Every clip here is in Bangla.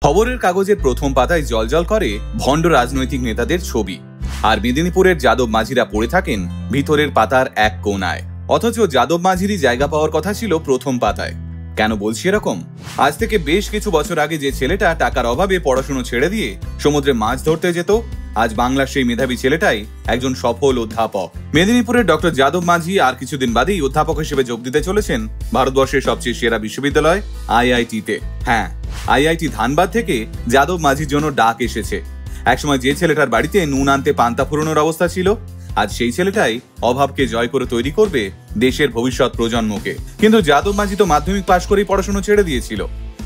খবরের কাগজের প্রথম পাতায় জলজল করে ভণ্ড রাজনৈতিক নেতাদের ছবি, আর মেদিনীপুরের যাদব মাঝিরা পড়ে থাকেন ভিতরের পাতার এক কোণায়। অথচ যাদব মাঝিরই জায়গা পাওয়ার কথা ছিল প্রথম পাতায়। কেন বলছি এরকম? আজ থেকে বেশ কিছু বছর আগে যে ছেলেটা টাকার অভাবে পড়াশুনো ছেড়ে দিয়ে সমুদ্রে মাছ ধরতে যেত, আজ বাংলার সেই মেধাবী ছেলেটাই একজন সফল অধ্যাপক। মেদিনীপুরের ডক্টর যাদব মাঝি আর কিছুদিন বাদেই অধ্যাপক হিসেবে যোগ দিতে চলেছেন ভারতবর্ষের সবচেয়ে সেরা বিশ্ববিদ্যালয় IIT-তে। হ্যাঁ, IIT ধানবাদ থেকে যাদব মাঝির জন্য ডাক এসেছে। একসময় যে ছেলেটার বাড়িতে নুন আনতে পান্তা ফুরোনোর অবস্থা ছিল, আজ সেই ছেলেটাই অভাবকে জয় করে তৈরি করবে দেশের ভবিষ্যৎ প্রজন্মকে। কিন্তু যাদব মাঝি তো মাধ্যমিক পাশ করেই পড়াশোনা ছেড়ে দিয়েছিল।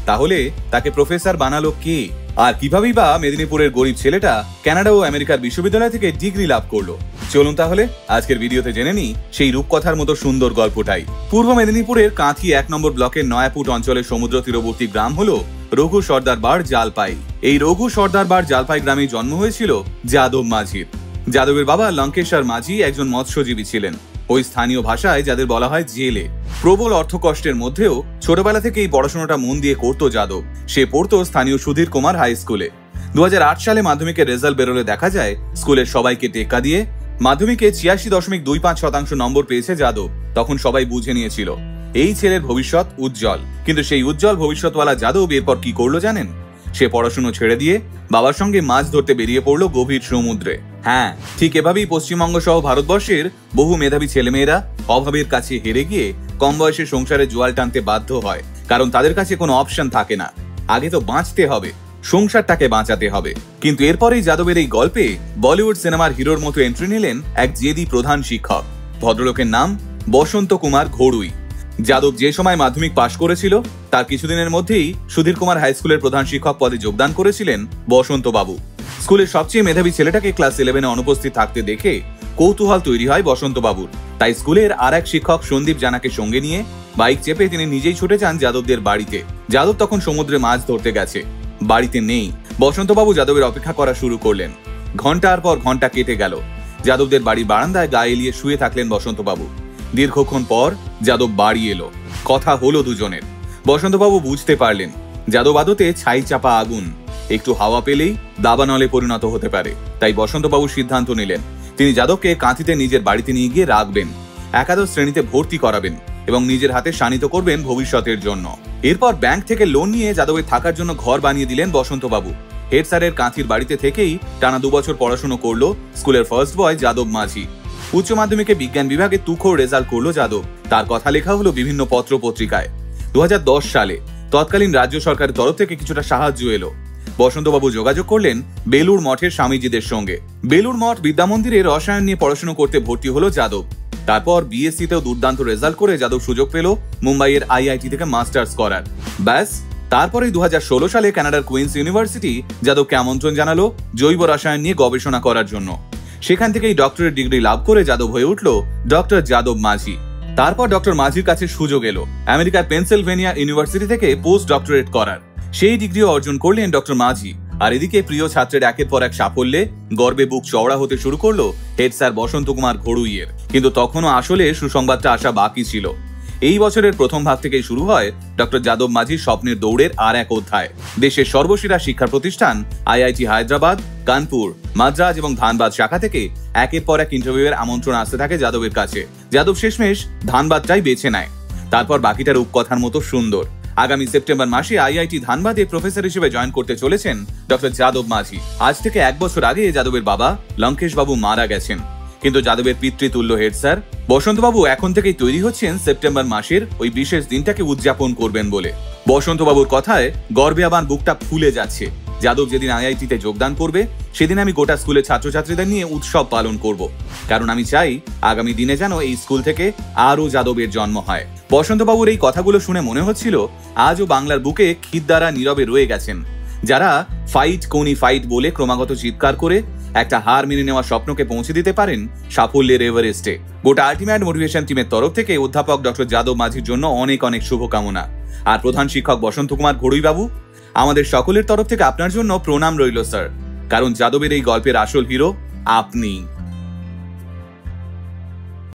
তাহলে তাকে প্রফেসর বানালো কে? আর কিভাবেই বা মেদিনীপুরের গরিব ছেলেটা কানাডা ও আমেরিকার বিশ্ববিদ্যালয় থেকে ডিগ্রি লাভ করলো? চলুন তাহলে আজকের ভিডিওতে জেনে নিই সেই রূপকথার মতো সুন্দর গল্পটাই। পূর্ব মেদিনীপুরের কাঁথি 1 নম্বর ব্লকের নয়াপুট অঞ্চলের সমুদ্র তীরবর্তী গ্রাম হলো রঘু সর্দার বাড় জালপাই। এই রঘু সর্দার বাড় জালপাই গ্রামে জন্ম হয়েছিল যাদব মাঝির। যাদবের বাবা লঙ্কেশ্বর মাঝি একজন মৎস্যজীবী ছিলেন। ওই স্থানীয় ভাষায় যাদের বলা হয় জেলে। প্রবল অর্থকষ্টের মধ্যেও ছোটবেলা থেকেই পড়াশোনাটা মন দিয়ে করতো যাদব। সে পড়তো স্থানীয় সুধীর কুমার হাই স্কুলে। 2008 সালে মাধ্যমিকের রেজাল্ট বেরোলে দেখা যায় স্কুলের সবাইকে টেক্কা দিয়ে মাধ্যমিকে 86.25% নম্বর পেয়েছে যাদব। তখন সবাই বুঝে নিয়েছিল এই ছেলের ভবিষ্যৎ উজ্জ্বল। কিন্তু সেই উজ্জ্বল ভবিষ্যৎওয়ালা যাদব এরপর কি করলো জানেন? সে পড়াশুনো ছেড়ে দিয়ে বাবার সঙ্গে মাছ ধরতে বেরিয়ে পড়লো গভীর সমুদ্রে। হ্যাঁ, ঠিক এভাবেই পশ্চিমবঙ্গ সহ ভারতবর্ষের বহু মেধাবী ছেলেমেয়েরা অভাবের কাছে হেরে গিয়ে কম বয়সে সংসারে জোয়াল টানতে বাধ্য হয়। কারণ তাদের কাছে কোনো অপশন থাকে না। আগে তো বাঁচতে হবে, সংসারটাকে বাঁচাতে হবে। কিন্তু এরপরেই যাদবের এই গল্পে বলিউড সিনেমার হিরোর মতো এন্ট্রি নিলেন এক জেদি প্রধান শিক্ষক। ভদ্রলোকের নাম বসন্ত কুমার ঘড়ুই। যাদব যে সময় মাধ্যমিক পাশ করেছিল তার কিছুদিনের মধ্যেই সুধীর কুমার হাই স্কুলের প্রধান শিক্ষক পদে যোগদান করেছিলেন বসন্ত বাবু। স্কুলের সবচেয়ে মেধাবী ছেলেটাকে ক্লাস 11-এ অনুপস্থিত থাকতে দেখে কৌতূহল তৈরি হয় বসন্ত বাবুর। তাই স্কুলের আর এক শিক্ষক সন্দীপ জানাকে সঙ্গে নিয়ে বাইক চেপে তিনি নিজেই ছুটে যান যাদবদের বাড়িতে। যাদব তখন সমুদ্রে মাছ ধরতে গেছে, বাড়িতে নেই। বসন্ত বাবু যাদবের অপেক্ষা করা শুরু করলেন। ঘন্টার পর ঘন্টা কেটে গেল। যাদবদের বাড়ির বারান্দায় গা এলিয়ে শুয়ে থাকলেন বসন্ত বাবু। দীর্ঘক্ষণ পর যাদব বাড়ি এলো। কথা হলো দুজনের। বসন্তবাবু বুঝতে পারলেন যাদব আদতে ছাই চাপা আগুন, একটু হাওয়া পেলেই দাবানলে পরিণত হতে পারে। তাই বসন্তবাবু সিদ্ধান্ত নিলেন তিনি যাদবকে কাঁথিতে নিজের বাড়িতে নিয়ে গিয়ে রাখবেন, একাদশ শ্রেণীতে ভর্তি করাবেন এবং নিজের হাতে শানিত করবেন ভবিষ্যতের জন্য। এরপর ব্যাংক থেকে লোন নিয়ে যাদবের থাকার জন্য ঘর বানিয়ে দিলেন বসন্তবাবু। হেড স্যারের কাঁথির বাড়িতে থেকেই টানা 2 বছর পড়াশোনা করলো স্কুলের ফার্স্ট বয় যাদব মাঝি। উচ্চ মাধ্যমিকে বিজ্ঞান বিভাগে তুখোড় রেজাল্ট করলো যাদব। তার কথা লেখা হলো বিভিন্ন পত্র পত্রিকায়। 2010 সালে তৎকালীন রাজ্য সরকারের তরফ থেকে কিছুটা সাহায্য এলো। বসন্তবাবু যোগাযোগ করলেন বেলুড় মঠের স্বামীজিদের সঙ্গে। বেলুড় মঠ বিদ্যামন্দিরে রসায়ন নিয়ে পড়াশোনা করতে ভর্তি হলো যাদব। তারপর BSc-তেও দুর্দান্ত রেজাল্ট করে যাদব সুযোগ পেল মুম্বাইয়ের IIT থেকে মাস্টার্স করার। ব্যাস, তারপরে 2016 সালে কানাডার কুইন্স ইউনিভার্সিটি যাদবকে আমন্ত্রণ জানালো জৈব রসায়ন নিয়ে গবেষণা করার জন্য। সেখান থেকেই ডক্টরেট ডিগ্রি লাভ করে যাদব হয়ে উঠল ডক্টর যাদব মাঝি। তারপর ডক্টর মাঝির কাছে সুযোগ এলো আমেরিকার পেনসিলভেনিয়া ইউনিভার্সিটি থেকে পোস্ট ডক্টরেট করার। সেই ডিগ্রিও অর্জন করলেন ডক্টর মাঝি। আর এদিকে প্রিয় ছাত্রের একের পর এক সাফল্যে গর্বে বুক চওড়া হতে শুরু করলো হেড স্যার বসন্ত কুমার ঘড়ুইয়ের। কিন্তু তখনও আসলে সুসংবাদটা আসা বাকি ছিল। এই বছরের প্রথম ভাগ থেকেই শুরু হয় ডক্টর যাদব মাঝির স্বপ্নের দৌড়ের আর এক অধ্যায়। দেশের সর্বসেরা শিক্ষা প্রতিষ্ঠান IIT হায়দ্রাবাদ, কানপুর, মাদ্রাজ এবং ধানবাদ শাখা থেকে একের পর এক ইন্টারভিউয়ের আমন্ত্রণ আসতে থাকে যাদবের কাছে। যাদব শেষমেশ ধানবাদটাই বেছে নেয়। তারপর বাকিটা রূপকথার মতো সুন্দর। আগামী সেপ্টেম্বর মাসে IIT ধানবাদে প্রফেসর হিসেবে জয়েন করতে চলেছেন ডক্টর যাদব মাঝি। আজ থেকে 1 বছর আগে যাদবের বাবা লঙ্কেশ বাবু মারা গেছেন। কিন্তু যাদবের পিতৃতুল্য হেড স্যার বসন্তবাবু এখন থেকেই তৈরি হচ্ছেন সেপ্টেম্বর মাসের ওই বিশেষ দিনটাকে উদযাপন করবেন বলে। বসন্তবাবুর কথায় গর্বে আমার বুকটা ফুলে যাচ্ছে। যাদব যেদিন IIT-তে যোগদান করবে সেদিন আমি গোটা স্কুলের ছাত্রছাত্রীদের নিয়ে উৎসব পালন করব। কারণ আমি চাই আগামী দিনে যেন এই স্কুল থেকে আরও যাদবের জন্ম হয়। বসন্তবাবুর এই কথাগুলো শুনে মনে হচ্ছিল আজও বাংলার বুকে খিদ্দারা নীরবে রয়ে গেছেন, যারা ফাইট কোনি ফাইট বলে ক্রমাগত চিৎকার করে একটা হার মেনে নেওয়া স্বপ্নকে পৌঁছে দিতে পারেন সাফল্যের এভারেস্টে। গোটা আল্টিমেট মোটিভেশন টিমের তরফ থেকে অধ্যাপক ডক্টর যাদব মাঝির জন্য অনেক অনেক শুভকামনা। আর প্রধান শিক্ষক বসন্ত কুমার ঘড়ুই বাবু, আমাদের সকলের তরফ থেকে আপনার জন্য প্রণাম রইল স্যার। কারণ যাদবের এই গল্পের আসল হিরো আপনি।